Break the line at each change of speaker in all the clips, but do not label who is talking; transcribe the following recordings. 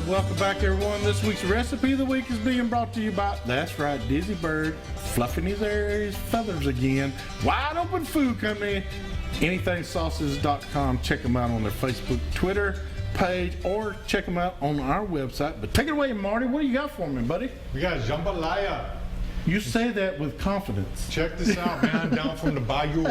right, welcome back everyone. This week's recipe of the week is being brought to you by, that's right, Dizzy Bird, fluffing his Aries feathers again. Wide Open Food Company, anythingsauces.com. Check them out on their Facebook, Twitter page, or check them out on our website. But take it away, Marty. What do you got for me, buddy?
We got jambalaya.
You say that with confidence.
Check this out, man, down from the bayou.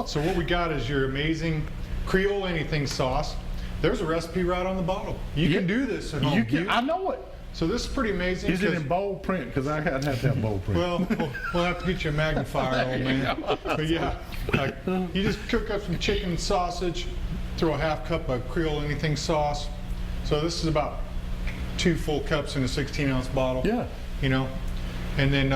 So what we got is your amazing Creole anything sauce. There's a recipe right on the bottle. You can do this at home.
I know it.
So this is pretty amazing.
Is it in bold print? Because I have to have bold print.
Well, we'll have to get you a magnifier, old man. But yeah, you just cook up some chicken sausage, throw a half cup of Creole anything sauce. So this is about 2 full cups in a 16-ounce bottle.
Yeah.
You know, and then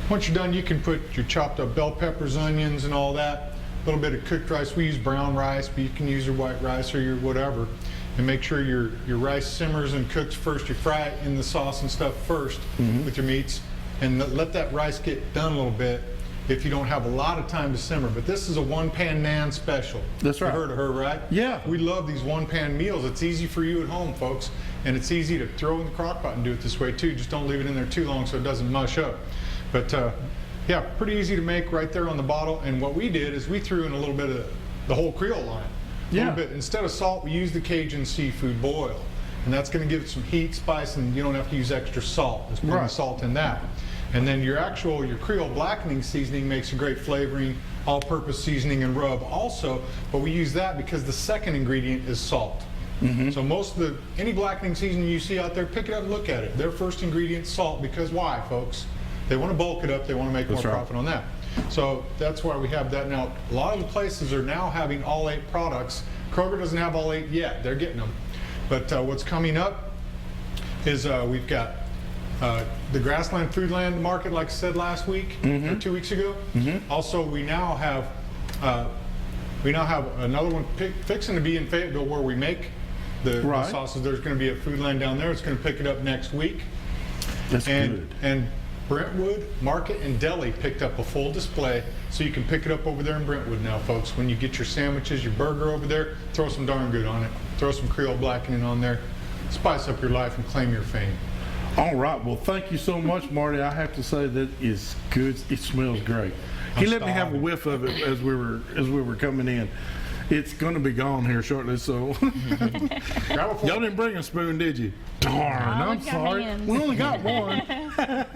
once you're done, you can put your chopped up bell peppers, onions, and all that. A little bit of cooked rice. We use brown rice, but you can use your white rice or your whatever. And make sure your rice simmers and cooks first. You fry it in the sauce and stuff first with your meats. And let that rice get done a little bit if you don't have a lot of time to simmer. But this is a one-pan naan special.
That's right.
You heard of her, right?
Yeah.
We love these one-pan meals. It's easy for you at home, folks. And it's easy to throw in the crock pot and do it this way, too. Just don't leave it in there too long so it doesn't mush up. But yeah, pretty easy to make right there on the bottle. And what we did is we threw in a little bit of the whole Creole line. A little bit. Instead of salt, we use the Cajun seafood boil. And that's going to give it some heat, spice, and you don't have to use extra salt. There's plenty of salt in that. And then your Creole blackening seasoning makes a great flavoring, all-purpose seasoning and rub also. But we use that because the second ingredient is salt. So most of any blackening seasoning you see out there, pick it up and look at it. Their first ingredient, salt, because why, folks? They want to bulk it up. They want to make more profit on that. So that's why we have that now. A lot of the places are now having all 8 products. Kroger doesn't have all 8 yet. They're getting them. But what's coming up is we've got the Grassland Foodland Market, like I said last week or 2 weeks ago. Also, we now have another one fixing to be in Fayetteville where we make the sauces. There's going to be a Foodland down there. It's going to pick it up next week.
That's good.
And Brentwood Market and Deli picked up a full display, so you can pick it up over there in Brentwood now, folks. When you get your sandwiches, your burger over there, throw some darn good on it. Throw some Creole blackening on there. Spice up your life and claim your fame.
All right. Well, thank you so much, Marty. I have to say that is good. It smells great. He let me have a whiff of it as we were coming in. It's going to be gone here shortly, so. Y'all didn't bring a spoon, did you? Darn, I'm sorry. We only got one.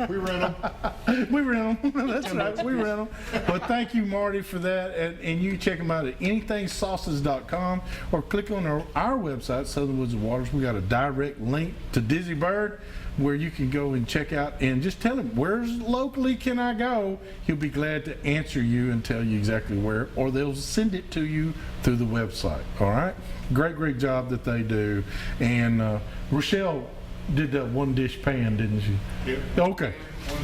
We rent them.
We rent them. That's right, we rent them. But thank you, Marty, for that. And you check them out at anythingsauces.com or click on our website, Southern Woods and Waters. We got a direct link to Dizzy Bird where you can go and check out and just tell him, where's locally can I go? He'll be glad to answer you and tell you exactly where, or they'll send it to you through the website. All right? Great job that they do. And Rochelle did that one dish pan, didn't she?
Yeah.
Okay.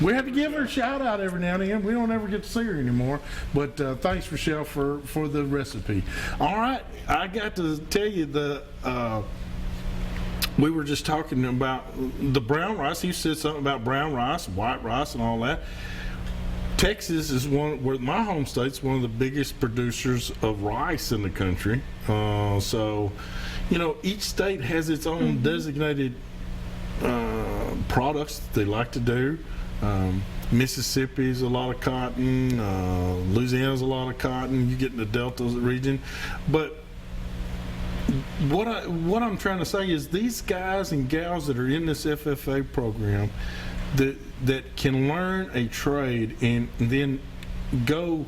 We have to give her a shout out every now and again. We don't ever get to see her anymore. But thanks, Rochelle, for the recipe. All right. I got to tell you we were just talking about the brown rice. You said something about brown rice, white rice, and all that. Texas is where my home state's one of the biggest producers of rice in the country. So, you know, each state has its own designated products that they like to do. Mississippi's a lot of cotton. Louisiana's a lot of cotton. You get in the Delta region, but what I'm trying to say is these guys and gals that are in this FFA program that can learn a trade and then go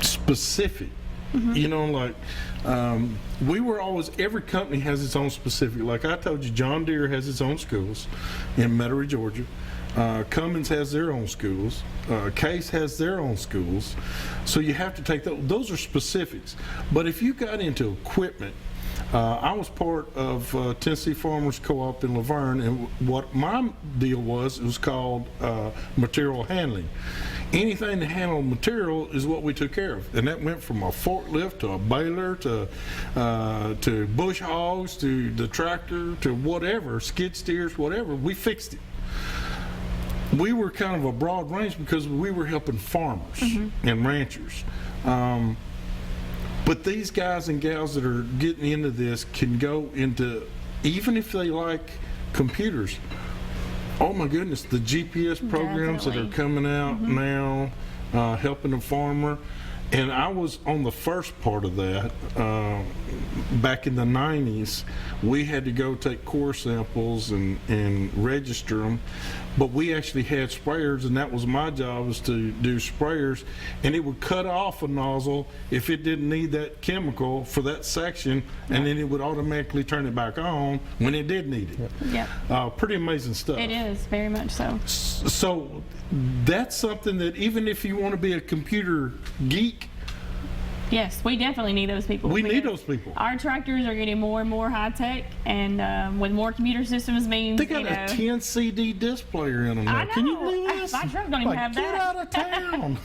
specific. You know, like we were always, every company has its own specific. Like I told you, John Deere has its own schools in Metairie, Georgia. Cummins has their own schools. Case has their own schools. So you have to take those are specifics. But if you got into equipment, I was part of Tennessee Farmers Co-op in Laverne, and what my deal was, it was called material handling. Anything to handle material is what we took care of, and that went from a forklift to a baler to bush hogs to the tractor to whatever, skid steers, whatever. We fixed it. We were kind of a broad range because we were helping farmers and ranchers. But But these guys and gals that are getting into this can go into, even if they like computers, oh my goodness, the GPS programs that are coming out now, helping the farmer. And I was on the first part of that. Back in the 90s, we had to go take core samples and register them. But we actually had sprayers, and that was my job, was to do sprayers. And it would cut off a nozzle if it didn't need that chemical for that section, and then it would automatically turn it back on when it did need it.
Yep.
Pretty amazing stuff.
It is, very much so.
So that's something that even if you want to be a computer geek,
Yes, we definitely need those people.
we need those people.
Our tractors are getting more and more high tech, and with more computer systems means,
They got a 10 CD disc player in them now.
I know.
Can you believe this?
My truck don't even have
Get
that.
out of town.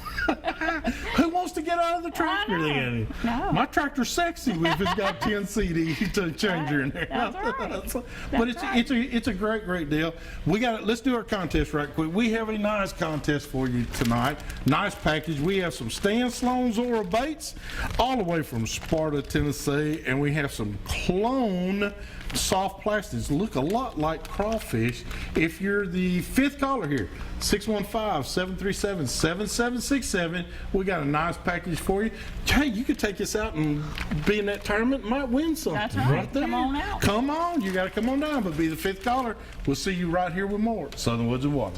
Who wants to get out of the tractor
know.
then?
No.
My tractor's sexy if it's got 10 CD to changer in there.
That's right.
But it's a great deal. Let's do our contest right quick. We have a nice contest for you tonight. Nice package. We have some Stan Sloan Zora baits all the way from Sparta, Tennessee, and we have some clone soft plastics. Look a lot like crawfish. If you're the fifth caller here, 615-737-7767, we got a nice package for you. Hey, you could take this out and be in that tournament and might win something.
That's right.
There.
Come on out.
Come on. You got to come on down, but be the fifth caller. We'll see you right here with more Southern Woods and Waters.